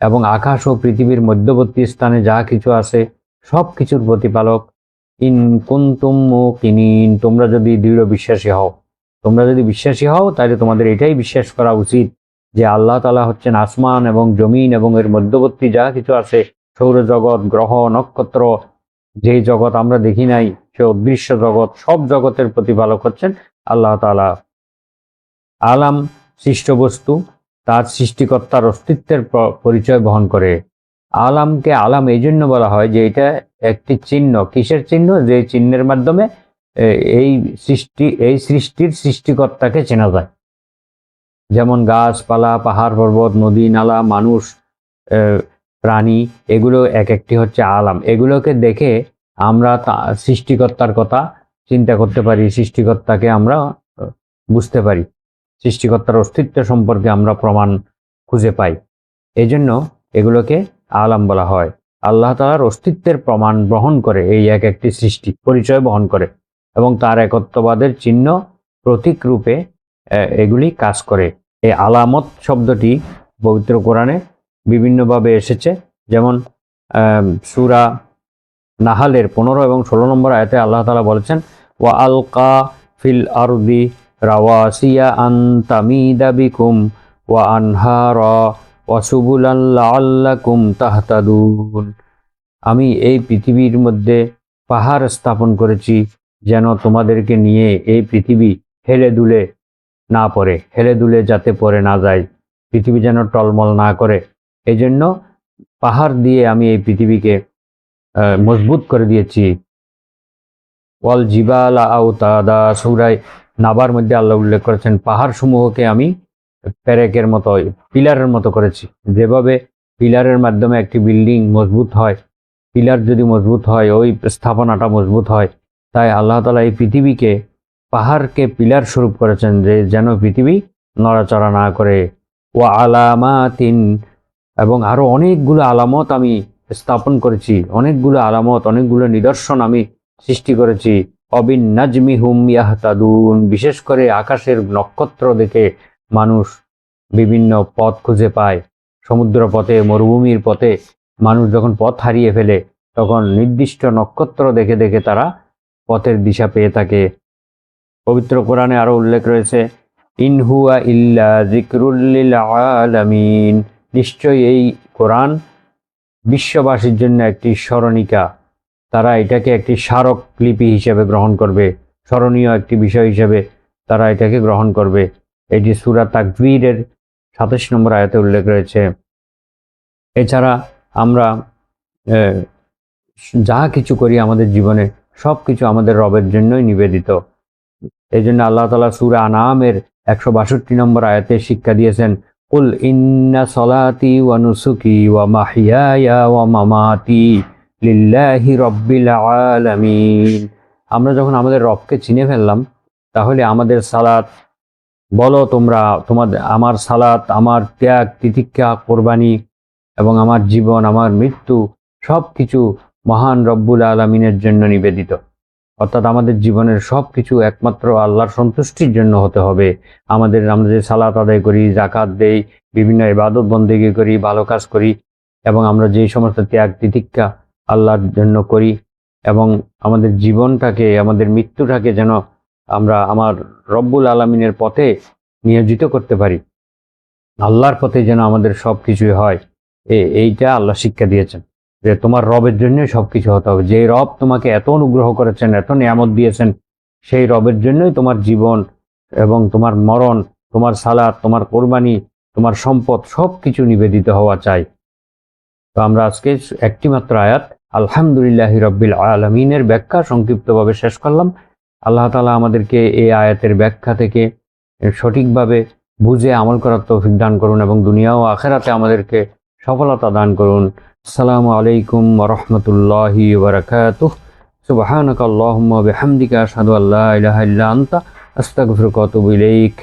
এবং আকাশ ও পৃথিবীর মধ্যবর্তী স্থানে যা কিছু আছে সব কিছুর প্রতিপালক। ইন কুনতুম মুকিনিন, তোমরা যদি দৃঢ় বিশ্বাসী হও, তোমরা যদি বিশ্বাসী হও তাহলে তোমাদের এটাই বিশ্বাস করা উচিত যে আল্লাহ তাআলা হচ্ছেন আসমান এবং জমিন এবং এর মধ্যবর্তী যা কিছু আছে, সৌরজগৎ, গ্রহ, নক্ষত্র, যেই জগৎ আমরা দেখি নাই, সে অদৃশ্য জগৎ, সব জগতের প্রতিপালক হচ্ছেন আল্লাহ তাআলা। আলাম সৃষ্ট বস্তু, তার সৃষ্টিকর্তার অস্তিত্বের পরিচয় বহন করে। আলামকে আলাম এই জন্য বলা হয় যে এটা একটি চিহ্ন। কিসের চিহ্ন? যে চিহ্নের মাধ্যমে এই সৃষ্টির সৃষ্টিকর্তাকে চেনা যায়। যেমন গাছপালা, পাহাড় পর্বত, নদী নালা, মানুষ, প্রাণী, এগুলো এক একটি হচ্ছে আলাম। এগুলোকে দেখে আমরা সৃষ্টিকর্তার কথা চিন্তা করতে পারি, সৃষ্টিকর্তাকে আমরা বুঝতে পারি, সৃষ্টিকর্তার অস্তিত্ব সম্পর্কে আমরা প্রমাণ খুঁজে পাই। এজন্য এগুলোকে আলাম বলা হয়। আল্লাহ তাআলার অস্তিত্বের প্রমাণ বহন করে এই এক একটি সৃষ্টি, পরিচয় বহন করে এবং তার একত্ববাদের চিহ্ন, প্রতীক রূপে এগুলি কাজ করে। এই আলামত শব্দটি পবিত্র কোরআনে বিভিন্নভাবে এসেছে। যেমন সূরা নাহালের 15 এবং 16 নম্বর আয়াতে আল্লাহ তাআলা বলেছেন, ওয়া আলকা ফিল আরদি রাওয়াসিয়া আন তামিদা বিকুম ওয়া আনহারা ওয়া সুবুলান লাআল্লাকুম তাহতাদুন। আমি এই পৃথিবীর মধ্যে পাহাড় স্থাপন করেছি যেন তোমাদেরকে নিয়ে এই পৃথিবী হেলে দুলে না পড়ে, হেলে দুলে যাতে পড়ে না যায়, পৃথিবী যেন টলমল না করে। এই জন্য পাহাড় দিয়ে আমি এই পৃথিবীকে মজবুত করে দিয়েছি। ওয়াল জিবালা আওতাদা, সূরা নাবার মধ্যে আল্লাহ উল্লেখ করেছেন পাহাড় সমূহকে আমি পেরেকের মতো, পিলারের মতো করেছি। যেভাবে পিলারের মাধ্যমে একটি বিল্ডিং মজবুত হয়, পিলার যদি মজবুত হয় ওই স্থাপনাটা মজবুত হয়, তাই আল্লাহ তাআলা এই পৃথিবীকে, পাহাড়কে পিলার স্বরূপ করেছেন যে যেন পৃথিবী নড়াচড়া না করে। ওয়া আলামাতিন, এবং আরো অনেকগুলো আলামত আমি স্থাপন করেছি, অনেকগুলো আলামত, অনেকগুলো নিদর্শন আমি সৃষ্টি করেছি। অবিন নাজমি হুম ইয়াহতাদুন, বিশেষ করে আকাশের নক্ষত্র দেখে মানুষ বিভিন্ন পথ খুঁজে পায়। সমুদ্র পথে, মরুভূমির পথে মানুষ যখন পথ হারিয়ে ফেলে তখন নির্দিষ্ট নক্ষত্র দেখে দেখে তারা পথের দিশা পেয়ে থাকে। পবিত্র কোরআনে আরো উল্লেখ রয়েছে, ইন হুয়া ইল্লা যিকরুল লিল আলামিন, নিশ্চয়ই এই কোরআন বিশ্ববাসীর জন্য একটি স্মরণিকা। তারা এটাকে একটি স্মারক লিপি হিসেবে গ্রহণ করবে, স্মরণীয় একটি বিষয় হিসেবে তারা এটাকে গ্রহণ করবে। এটি সূরা তাকবীরের 27 নম্বর আয়াতে উল্লেখ রয়েছে। এছাড়া আমরা যা কিছু করি আমাদের জীবনে সব কিছু আমাদের রবের জন্যই নিবেদিত। এই জন্য আল্লাহ তাআলা সূরা আনআমের 162 নম্বর আয়াতে শিক্ষা দিয়েছেন, কুল ইন্না সলাতি ওয়া নুসুকি ওয়া মাহইয়ায়া ওয়া মামাতি লিল্লাহি রাব্বিল আলামিন। আমরা যখন আমাদের রবকে চিনে ফেললাম, তাহলে আমাদের সালাত, বলো তোমরা আমার সালাত, আমার ত্যাগ তিতিক্ষা, কোরবানি এবং আমার জীবন, আমার মৃত্যু সব কিছু মহান রব্বুল আলামিনের জন্য নিবেদিত। অর্থাৎ আমাদের জীবনের সব কিছু একমাত্র আল্লাহর সন্তুষ্টির জন্য হতে হবে। আমরা যে সালাত আদায় করি, জাকাত দেই, বিভিন্ন ইবাদত বন্দেগী করি, ভালো কাজ করি, এবং আমরা যেই সমস্ত ত্যাগ তিতিক্ষা আল্লাহর জন্য করি, এবং আমাদের জীবনটাকে, আমাদের মৃত্যুটাকে যেন আমরা আমার রব্বুল আলামিনের পথে নিয়োজিত করতে পারি, আল্লাহর পথে যেন আমাদের সব কিছুই হয়। এইটা আল্লাহ শিক্ষা দিয়েছেন যে তোমার রবের জন্যই সবকিছু হতে হবে। যে রব তোমাকে এত অনুগ্রহ করেছেন, এত নিয়ামত দিয়েছেন, সেই রবের জন্যই তোমার জীবন এবং তোমার মরণ, তোমার সালাত, তোমার কোরবানি, তোমার সম্পদ সব কিছু নিবেদিত হওয়া চাই। তো আমরা আজকে একটি মাত্র আয়াত আলহামদুলিল্লাহি রাব্বিল আলামিনের ব্যাখ্যা সংক্ষিপ্তভাবে শেষ করলাম। আল্লাহ তাআলা আমাদেরকে এই আয়াতের ব্যাখ্যা থেকে সঠিকভাবে বুঝে আমল করার তৌফিক দান করুন এবং দুনিয়া ও আখিরাতে আমাদেরকে সফলতা দান করুন। আসসালামু আলাইকুম ওয়া রাহমাতুল্লাহি ওয়া বারাকাতুহু। সুবহানাকা আল্লাহুম্মা ওয়া বিহামদিকা আশহাদু আল্লা ইলাহা ইল্লা আনতা আস্তাগফিরুকা ওয়া আতুবু ইলাইক।